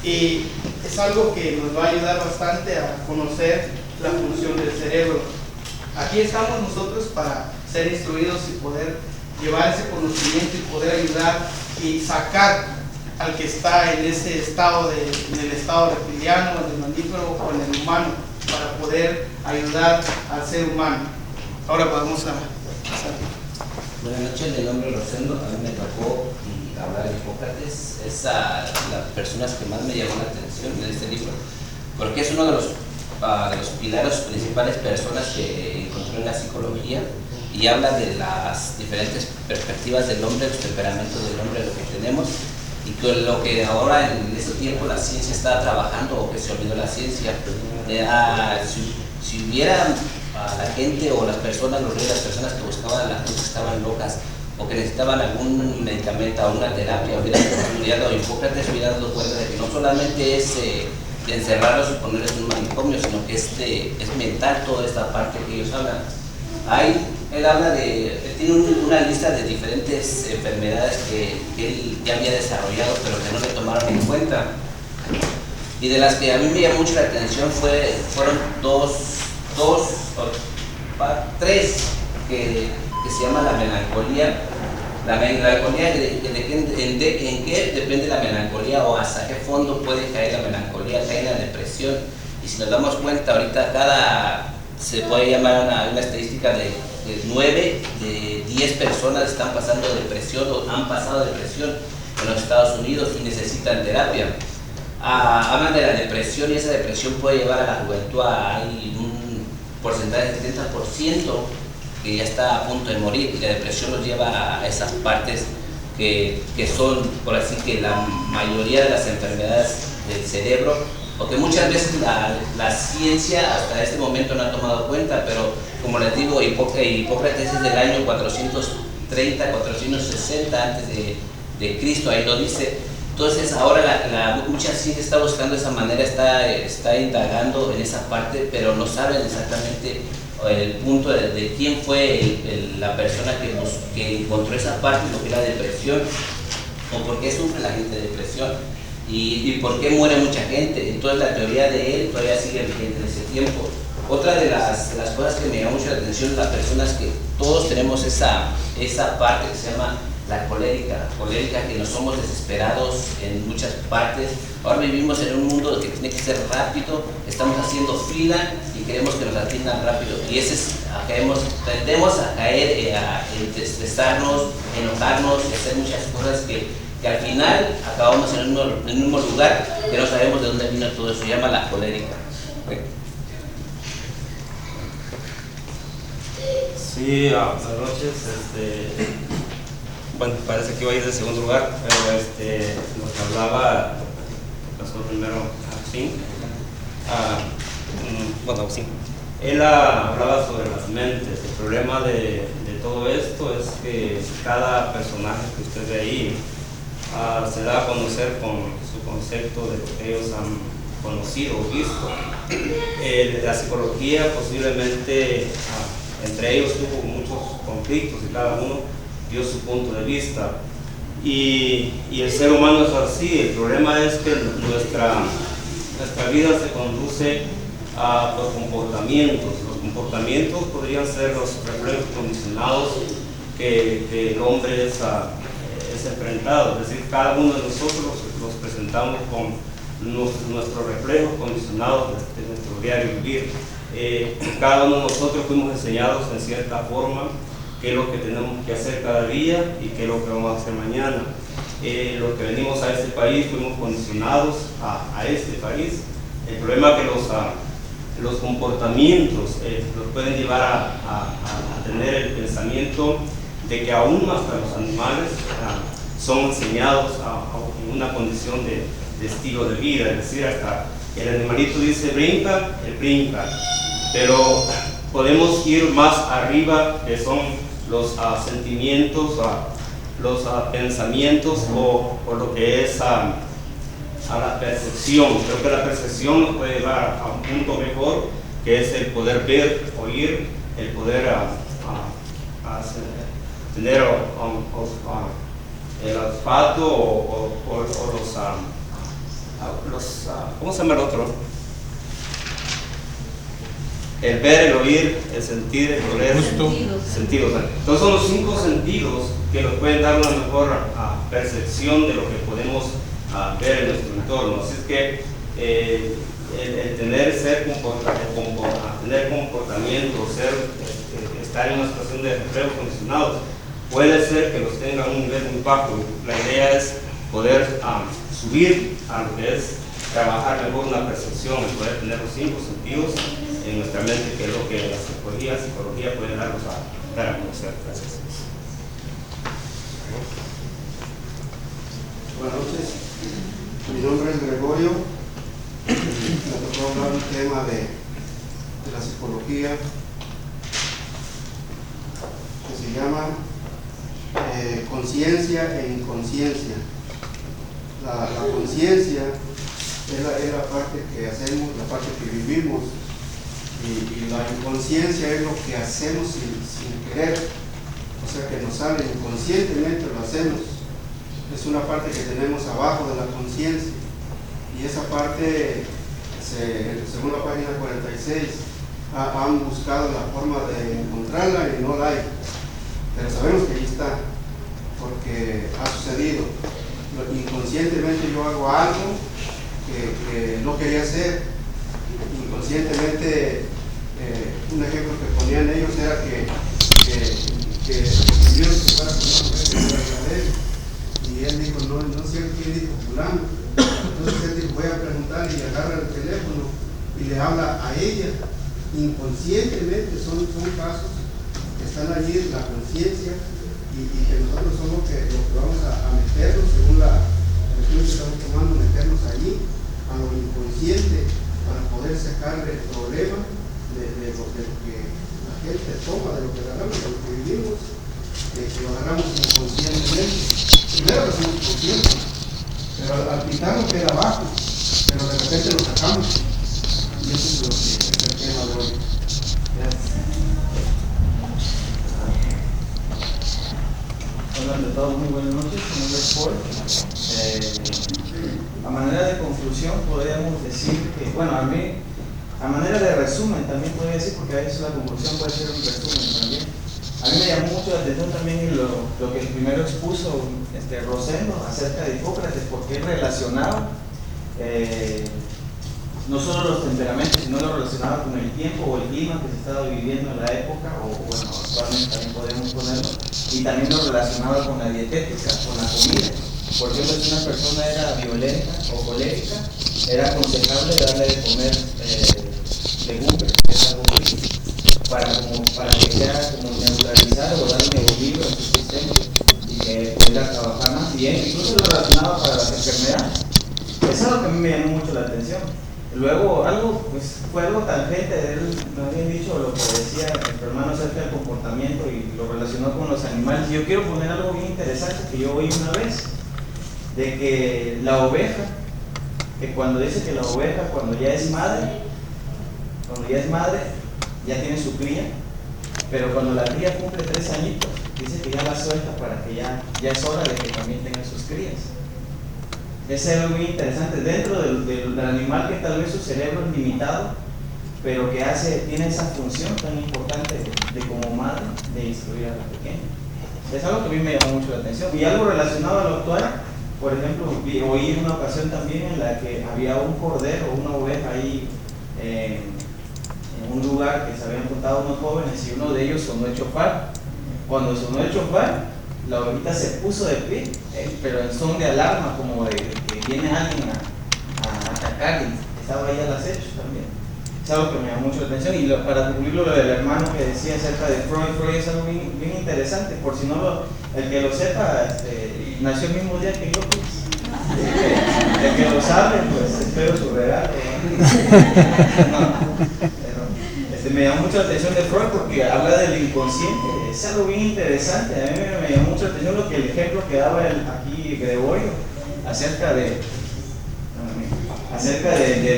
y es algo que nos va a ayudar bastante a conocer la función del cerebro. Aquí estamos nosotros para ser instruidos y poder llevar ese conocimiento y poder ayudar y sacar al que está en ese estado en el estado reptiliano, en el mamífero o en el humano, para poder ayudar al ser humano. Ahora vamos a pasar. Buenas noches, mi nombre es Rosendo. A mí me tocó hablar de Hipócrates. Es a las personas que más me llamó la atención en este libro, porque es uno de los pilares principales personas que encontró en la psicología, y habla de las diferentes perspectivas del hombre, los temperamentos del hombre, lo que tenemos, y que lo que ahora en este tiempo la ciencia está trabajando, o que se olvidó la ciencia. Si hubiera la gente o las personas, las personas que buscaban, las que estaban locas o que necesitaban algún medicamento o una terapia, hubiera estudiado Hipócrates, hubiera dado cuenta de que no solamente es de encerrarlos y ponerlos en un manicomio, sino que es mental toda esta parte que ellos hablan. Él habla él tiene una lista de diferentes enfermedades que él ya había desarrollado, pero que no le tomaron en cuenta. Y de las que a mí me llamó mucho la atención fueron tres que se llama la melancolía. La melancolía, ¿en qué depende la melancolía, o hasta qué fondo puede caer la melancolía? Cae en la depresión, y si nos damos cuenta, ahorita se puede llamar una estadística de 9 de 10 personas están pasando depresión o han pasado depresión en los Estados Unidos y necesitan terapia. Hablan de la depresión y esa depresión puede llevar a la juventud hay un porcentaje de 70% que ya está a punto de morir, y la depresión nos lleva a esas partes que son, por así que la mayoría de las enfermedades del cerebro, porque muchas veces la ciencia hasta este momento no ha tomado cuenta, pero como les digo, Hipócrates es del año 430, 460 antes de Cristo, ahí lo dice. Entonces ahora mucha ciencia está buscando esa manera, está indagando en esa parte, pero no saben exactamente el punto de quién fue la persona que encontró esa parte, lo que es la depresión, o por qué sufre la gente de depresión y por qué muere mucha gente. Entonces la teoría de él todavía sigue vigente en ese tiempo. Otra de las cosas que me llama mucho la atención es las personas que todos tenemos esa parte que se llama la colérica, que no somos desesperados en muchas partes. Ahora vivimos en un mundo que tiene que ser rápido, estamos haciendo fila y queremos que nos atiendan rápido, y tendemos a caer, a estresarnos, enojarnos y hacer muchas cosas que al final acabamos en el mismo lugar, que no sabemos de dónde vino todo eso. Se llama la colérica. Sí, buenas noches. Bueno, parece que iba a ir de segundo lugar, pero lo que hablaba, pasó primero a Sin. Sí. Él hablaba sobre las mentes. El problema de todo esto es que cada personaje que usted ve ahí se da a conocer con su concepto de lo que ellos han conocido o visto. La psicología posiblemente entre ellos tuvo muchos conflictos y cada uno dio su punto de vista, y el ser humano es así. El problema es que nuestra vida se conduce por comportamientos. Los comportamientos podrían ser los reflejos condicionados que el hombre es enfrentado, es decir, cada uno de nosotros los presentamos con nuestros reflejos condicionados de nuestro diario vivir. Cada uno de nosotros fuimos enseñados en cierta forma qué es lo que tenemos que hacer cada día y qué es lo que vamos a hacer mañana. Los que venimos a este país fuimos condicionados a este país. El problema es que los comportamientos los pueden llevar a tener el pensamiento de que aún hasta los animales son enseñados en una condición de estilo de vida, es decir, hasta el animalito dice brinca, él brinca, pero podemos ir más arriba, que son los sentimientos, los pensamientos o lo que es a la percepción. Creo que la percepción nos puede llevar a un punto mejor, que es el poder ver, oír, el poder tener el olfato o ¿cómo se llama el otro? El ver, el oír, el sentir, el oler, sentidos. Entonces son los 5 sentidos que nos pueden dar una mejor percepción de lo que podemos ver en nuestro entorno. Así es que el tener comportamiento, estar en una situación de reflejos condicionados, puede ser que los tenga a un nivel muy bajo. La idea es poder subir a lo que es trabajar mejor una percepción, el poder tener los 5 sentidos en nuestra mente, que es lo que la psicología puede darnos a dar a conocer. Gracias. Buenas noches, mi nombre es Gregorio. Me tocó hablar un tema de la psicología que se llama conciencia e inconsciencia. La conciencia es la parte que hacemos, la parte que vivimos, y la inconsciencia es lo que hacemos sin querer, o sea que nos sale inconscientemente, lo hacemos. Es una parte que tenemos abajo de la conciencia, y esa parte, según la página 46, han buscado la forma de encontrarla y no la hay, pero sabemos que ahí está, porque ha sucedido. Inconscientemente yo hago algo que no quería hacer, inconscientemente, un ejemplo que ponían ellos era que pidieron que fuera con una mujer que fuera de él, y él dijo, no es cierto, ¿quién dijo fulano? Entonces él dijo, voy a preguntar, y agarra el teléfono y le habla a ella. Inconscientemente son casos que están allí en la conciencia, y que nosotros somos los que vamos a meternos, según la elección que estamos tomando, meternos allí a lo inconsciente para poder sacar el problema de lo que la gente toma, de lo que agarramos, de lo que vivimos, que lo agarramos inconscientemente. Primero lo hacemos consciente, pero al quitarnos queda abajo, pero de repente lo sacamos, y eso es lo que es el tema de hoy. Gracias. Hola a todos, muy buenas noches, mi nombre es Paul. A manera de conclusión podríamos decir que, bueno, a mí, a manera de resumen también podría decir, porque a veces la conclusión puede ser un resumen también. A mí me llamó mucho la atención también lo que primero expuso Rosendo acerca de Hipócrates, porque él relacionaba no solo los temperamentos, sino lo relacionaba con el tiempo o el clima que se estaba viviendo en la época, o bueno, actualmente también podemos ponerlo, y también lo relacionaba con la dietética, con la comida. Por ejemplo, si una persona era violenta o colérica, era aconsejable darle de comer legumbres, que es algo frío, para que sea como neutralizar o darle un equilibrio a su sistema y que pueda trabajar más bien. Incluso lo relacionaba para las enfermedades. Eso es algo que a mí me llamó mucho la atención. Luego, fue algo tangente, él me había dicho lo que decía el hermano acerca del comportamiento y lo relacionó con los animales. Yo quiero poner algo bien interesante que yo oí una vez, de que la oveja, que cuando dice que la oveja cuando ya es madre, ya tiene su cría, pero cuando la cría cumple 3 añitos, dice que ya la suelta para que ya es hora de que también tenga sus crías. Es algo muy interesante dentro del animal, que tal vez su cerebro es limitado, pero que tiene esa función tan importante de como madre de instruir a la pequeña. Es algo que a mí me llamó mucho la atención. Y algo relacionado a lo actual, por ejemplo, oí una ocasión también en la que había un cordero o una oveja ahí en un lugar que se habían juntado unos jóvenes, y uno de ellos sonó el chofar. Cuando sonó el chofar, la ovejita se puso de pie, pero en son de alarma, como de que viene alguien a atacar, y estaba ahí al acecho también. Es algo que me llamó mucho la atención. Y para concluir lo del hermano que decía acerca de Freud es algo bien interesante. Por si no el que lo sepa, nació el mismo día que yo, pues. El que lo sabe, pues espero su regalo. Me llamó mucho la atención de Freud porque habla del inconsciente. Es algo bien interesante. A mí me llamó mucho la atención el ejemplo que daba aquí Gregorio acerca de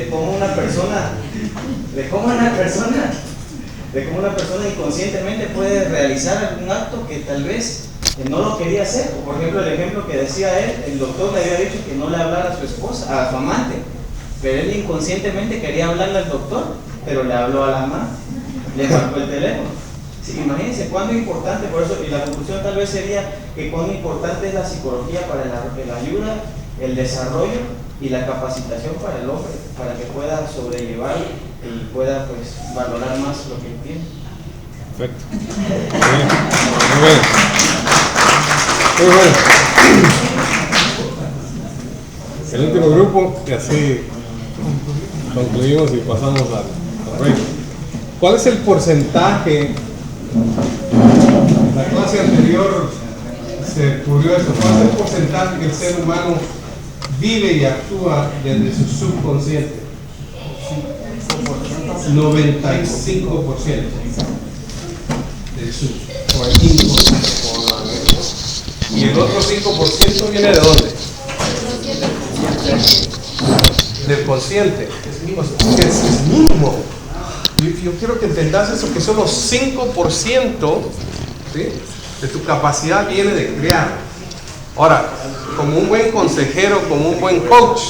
cómo una persona inconscientemente puede realizar algún acto que tal vez no lo quería hacer. Por ejemplo, el ejemplo que decía él, el doctor le había dicho que no le hablara a su esposa, a su amante, pero él inconscientemente quería hablarle al doctor, pero le habló a la amante, le marcó el teléfono. Sí, imagínense cuán importante, por eso, y la conclusión tal vez sería que cuán importante es la psicología para la ayuda, el desarrollo y la capacitación para el hombre, para que pueda sobrellevar y pueda pues valorar más lo que tiene. Perfecto. Muy bien. Muy bueno. El último grupo, y así concluimos y pasamos al reino. ¿Cuál es el porcentaje? En la clase anterior se descubrió esto. ¿Cuál es el porcentaje que el ser humano vive y actúa desde su subconsciente? 95% de su y el otro 5% viene de dónde? Del consciente. Es mínimo. Yo quiero que entendas eso, que solo 5%, ¿sí?, de tu capacidad viene de crear. Ahora, como un buen consejero, como un buen coach,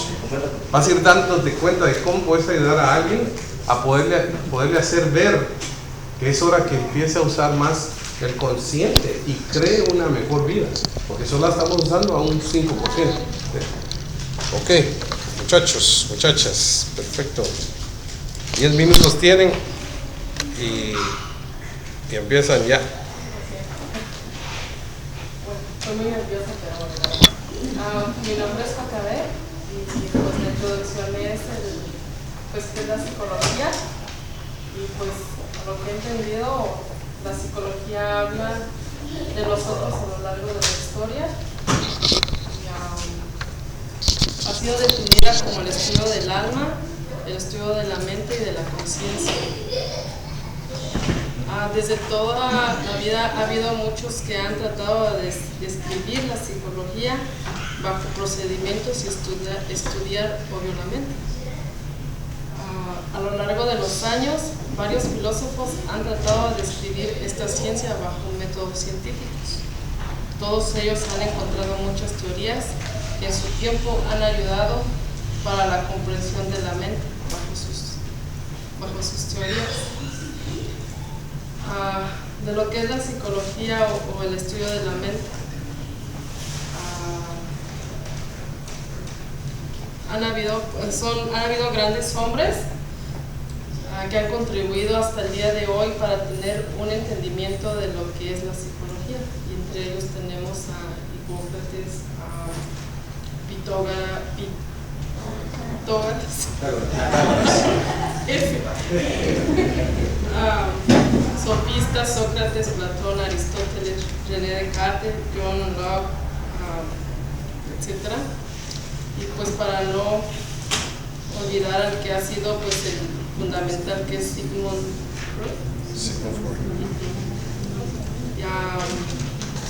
vas a ir dándote cuenta de cómo puedes ayudar a alguien a poderle hacer ver que es hora que empiece a usar más el consciente y cree una mejor vida, porque solo la estamos usando a un 5%. Ok, muchachos, muchachas, perfecto. 10 minutos tienen y empiezan ya. Estoy muy nerviosa, pero mi nombre es Pacabé y pues la introducción es qué es la psicología y pues a lo que he entendido la psicología habla de nosotros a lo largo de la historia y, ha sido definida como el estudio del alma, el estudio de la mente y de la conciencia. Desde toda la vida ha habido muchos que han tratado de describir la psicología bajo procedimientos y estudiar obvio la mente. A lo largo de los años, varios filósofos han tratado de describir esta ciencia bajo métodos científicos. Todos ellos han encontrado muchas teorías que en su tiempo han ayudado para la comprensión de la mente bajo sus teorías. De lo que es la psicología o el estudio de la mente. Han habido grandes hombres que han contribuido hasta el día de hoy para tener un entendimiento de lo que es la psicología. Y entre ellos tenemos a Hipócrates, a sofistas, Sócrates, Platón, Aristóteles, René Descartes, John Locke, etc. Y pues para no olvidar al que ha sido pues el fundamental, que es Sigmund Freud.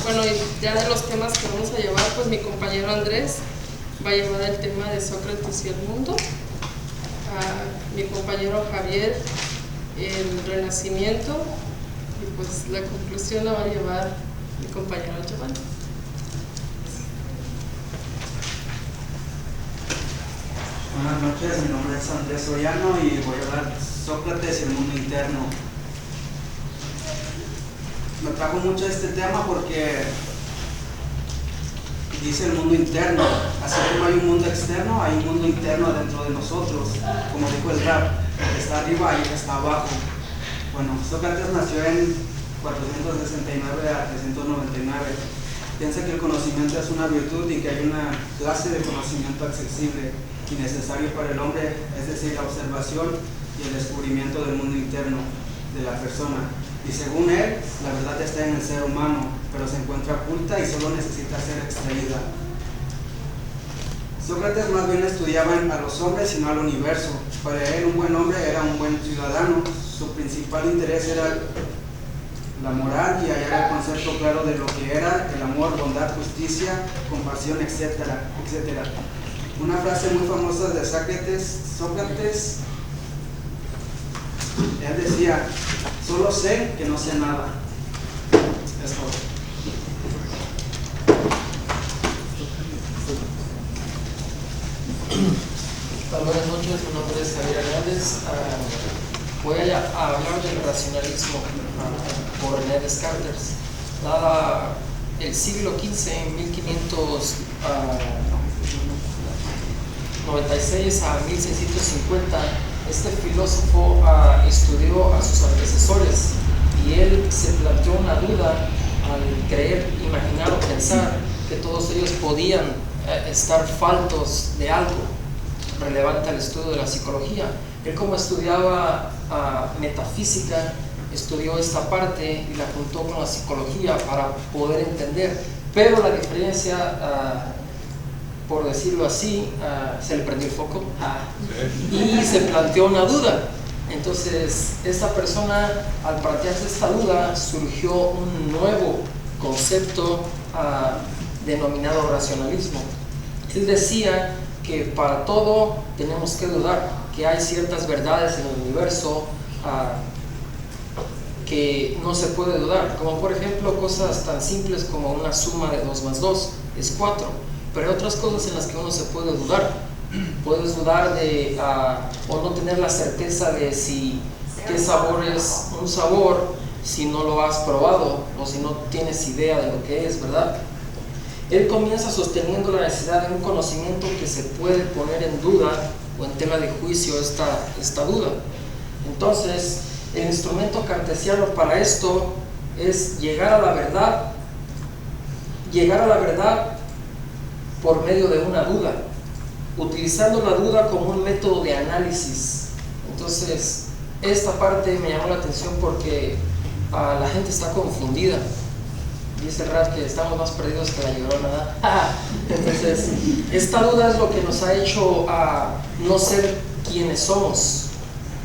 Bueno, y ya de los temas que vamos a llevar, pues mi compañero Andrés va a llevar el tema de Sócrates y el mundo, mi compañero Javier el Renacimiento, y pues la conclusión la va a llevar mi compañero Giovanni. Buenas noches, mi nombre es Andrés Soriano y voy a hablar de Sócrates y el mundo interno. Me trajo mucho este tema porque dice el mundo interno, así como hay un mundo externo, hay un mundo interno dentro de nosotros, como dijo el rap, el que está arriba y el que está abajo. Bueno, Sócrates nació en 469 a 399. Piensa que el conocimiento es una virtud y que hay una clase de conocimiento accesible y necesario para el hombre, es decir, la observación y el descubrimiento del mundo interno de la persona. Y según él, la verdad está en el ser humano, pero se encuentra oculta y solo necesita ser extraída. Sócrates más bien estudiaba a los hombres y no al universo. Para él, un buen hombre era un buen ciudadano. Su principal interés era la moral y hallar el concepto claro de lo que era el amor, bondad, justicia, compasión, etcétera. Una frase muy famosa de Sócrates, él decía: solo sé que no sé nada. Es todo. Buenas noches, mi nombre es Javier Hernández. Voy a hablar del racionalismo por René Descartes. Dada el siglo XV, en 1596 a 1650, este filósofo estudió a sus antecesores y él se planteó una duda al creer, imaginar o pensar que todos ellos podían estar faltos de algo relevante al estudio de la psicología. Él, como estudiaba metafísica, estudió esta parte y la juntó con la psicología para poder entender, pero la diferencia, por decirlo así, se le prendió el foco y se planteó una duda. Entonces esta persona, al plantearse esta duda, surgió un nuevo concepto denominado racionalismo. Él decía que para todo tenemos que dudar, que hay ciertas verdades en el universo que no se puede dudar, como por ejemplo cosas tan simples como una suma de 2 más 2 es 4, pero hay otras cosas en las que uno se puede dudar. Puedes dudar de o no tener la certeza de si qué sabor es un sabor si no lo has probado o si no tienes idea de lo que es, ¿verdad? Él comienza sosteniendo la necesidad de un conocimiento que se puede poner en duda o en tela de juicio esta duda. Entonces, el instrumento cartesiano para esto es llegar a la verdad por medio de una duda, utilizando la duda como un método de análisis. Entonces, esta parte me llamó la atención porque la gente está confundida. Dice Rad que estamos más perdidos que la Llorona, ¿verdad? Entonces, esta duda es lo que nos ha hecho no ser quienes somos.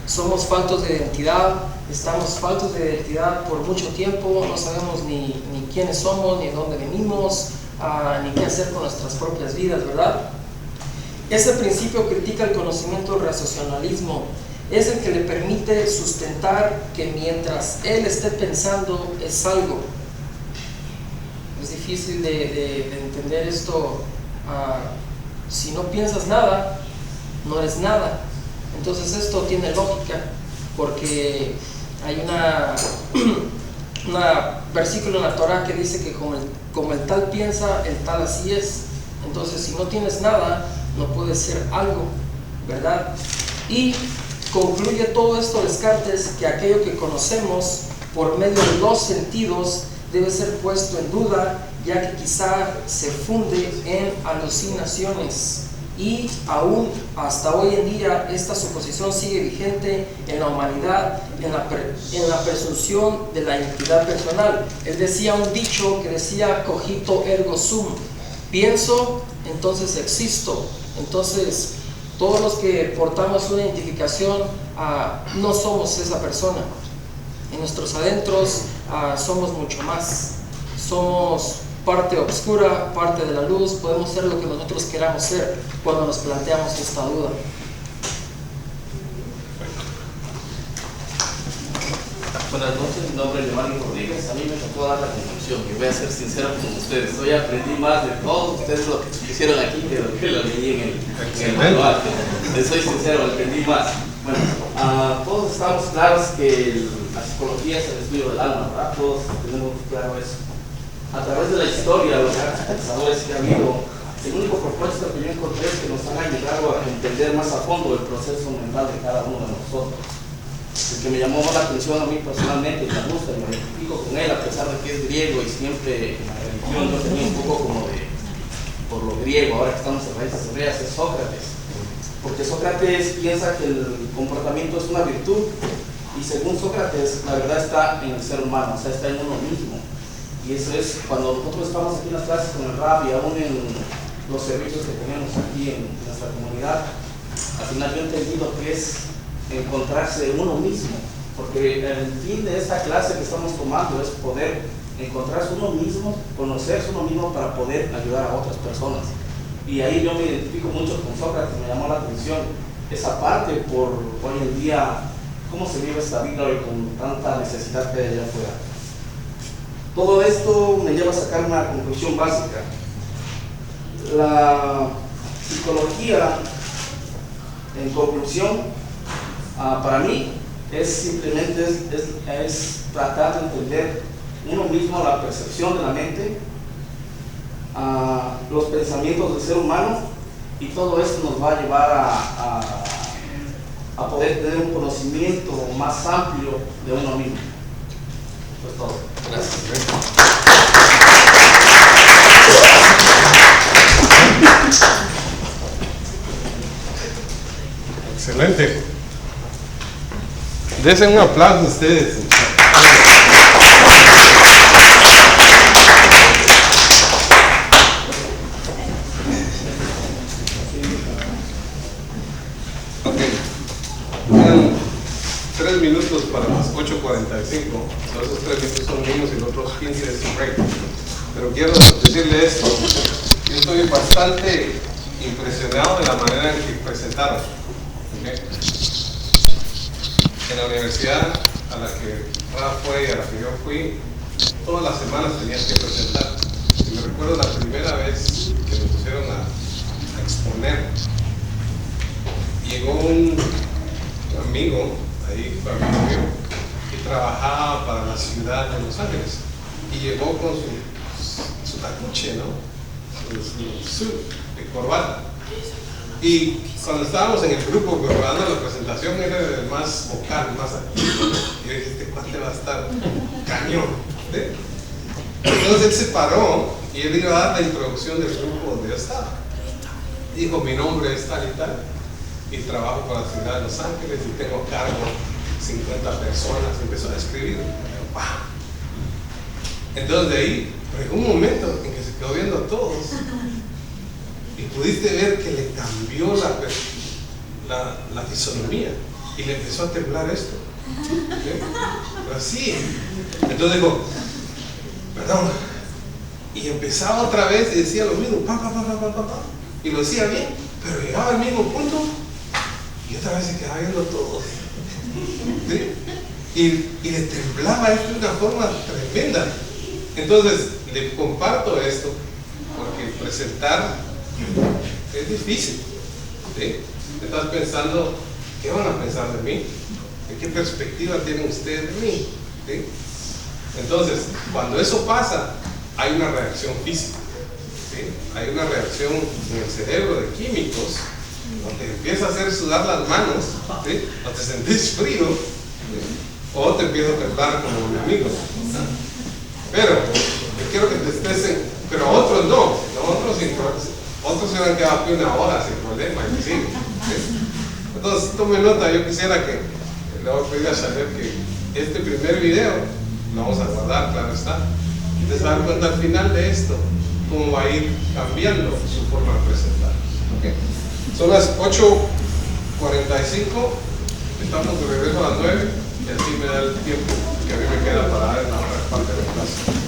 Somos faltos de identidad, estamos faltos de identidad por mucho tiempo, no sabemos ni quiénes somos, ni de dónde venimos, ni qué hacer con nuestras propias vidas, ¿verdad? Ese principio critica el conocimiento del raciocinalismo, es el que le permite sustentar que mientras él esté pensando es algo. Es difícil de entender esto. Si no piensas nada, no eres nada. Entonces esto tiene lógica, porque hay un versículo en la Torah que dice que como el tal piensa, el tal así es. Entonces si no tienes nada, no puedes ser algo, ¿verdad? Y concluye todo esto Descartes que aquello que conocemos por medio de los sentidos debe ser puesto en duda, ya que quizá se funde en alucinaciones. Y aún hasta hoy en día esta suposición sigue vigente en la humanidad, en la presunción de la identidad personal. Él decía un dicho que decía cogito ergo sum, pienso, entonces existo. Entonces todos los que portamos una identificación no somos esa persona. En nuestros adentros somos mucho más. Somos parte oscura, parte de la luz, podemos ser lo que nosotros queramos ser cuando nos planteamos esta duda. Buenas noches, mi nombre es Giovanni Rodríguez. A mí me tocó dar la conclusión y voy a ser sincero con ustedes. Hoy aprendí más de todos ustedes lo que hicieron aquí que lo que lo leí en el manual. Les soy sincero, aprendí más. Bueno, todos estamos claros que la psicología es el estudio del alma, ¿verdad? Todos tenemos claro eso. A través de la historia, los grandes pensadores que ha habido, el único propósito que yo encontré es que nos han ayudado a entender más a fondo el proceso mental de cada uno de nosotros. El que me llamó más la atención a mí personalmente, y me gusta, y me identifico con él, a pesar de que es griego y siempre en la religión yo tenía un poco como de, por lo griego, ahora que estamos en raíces hebreas, es Sócrates. Porque Sócrates piensa que el comportamiento es una virtud, y según Sócrates, la verdad está en el ser humano, o sea, está en uno mismo. Y eso es cuando nosotros estamos aquí en las clases con el rap y aún en los servicios que tenemos aquí en nuestra comunidad, al final yo he entendido que es encontrarse uno mismo, porque el fin de esta clase que estamos tomando es poder encontrarse uno mismo, conocerse uno mismo para poder ayudar a otras personas. Y ahí yo me identifico mucho con Sócrates, me llamó la atención esa parte por hoy en día, cómo se vive esta vida hoy con tanta necesidad que hay allá afuera. Todo esto me lleva a sacar una conclusión básica. La psicología, en conclusión, para mí, es simplemente es tratar de entender uno mismo la percepción de la mente, los pensamientos del ser humano, y todo esto nos va a llevar a poder tener un conocimiento más amplio de uno mismo. Eso es todo. Gracias. Excelente. Desen un aplauso a ustedes. Ok. Quedan 3 minutos para las 8:45. Esos 3 minutos son míos y los otros 15 es un break. Pero quiero decirle esto. Yo estoy bastante impresionado de la manera en que presentaron. ¿Okay? En la universidad a la que Rafa fue y a la que yo fui, todas las semanas tenías que presentar. Y me recuerdo la primera vez que me pusieron a exponer. Llegó un amigo, ahí fue amigo mío, que trabajaba para la ciudad de Los Ángeles. Y llegó con su tacuche, ¿no? Su suit de corbata. Y cuando estábamos en el grupo preparando la presentación, era el más vocal, más activo, ¿no? Y yo dije, este cuate va a estar cañón, ¿sí? Entonces él se paró y él iba a dar la introducción del grupo donde yo estaba. Dijo, mi nombre es tal y tal, y trabajo para la ciudad de Los Ángeles y tengo a cargo 50 personas. Empezó a escribir. ¡Wow! Entonces de ahí, pero llegó un momento en que se quedó viendo a todos y pudiste ver que le cambió la fisonomía y le empezó a temblar esto. ¿Sí? Pero así. Entonces dijo, perdón. Y empezaba otra vez y decía lo mismo, y lo decía bien, pero llegaba al mismo punto y otra vez se quedaba viendo a todos. ¿Sí? Y le temblaba esto de una forma tremenda. Entonces le comparto esto porque presentar es difícil. ¿Sí? Estás pensando, ¿qué van a pensar de mí? ¿De qué perspectiva tiene usted de mí? ¿Sí? Entonces, cuando eso pasa, hay una reacción física. ¿Sí? Hay una reacción en el cerebro de químicos donde empieza a hacer sudar las manos, ¿sí? O te sentís frío, ¿sí? O te empieza a temblar como mi amigo. Pero yo quiero que te estés pero otros no, otros se van a quedar aquí una hora sin problema y sí. Entonces tome nota, yo quisiera que le voy a pedir a saber que este primer video lo vamos a guardar, claro está. Ustedes se dan cuenta al final de esto cómo va a ir cambiando su forma de presentar. Okay. Son las 8:45, estamos de regreso a las 9 y así me da el tiempo que a mí me queda para dar la otra parte de la clase.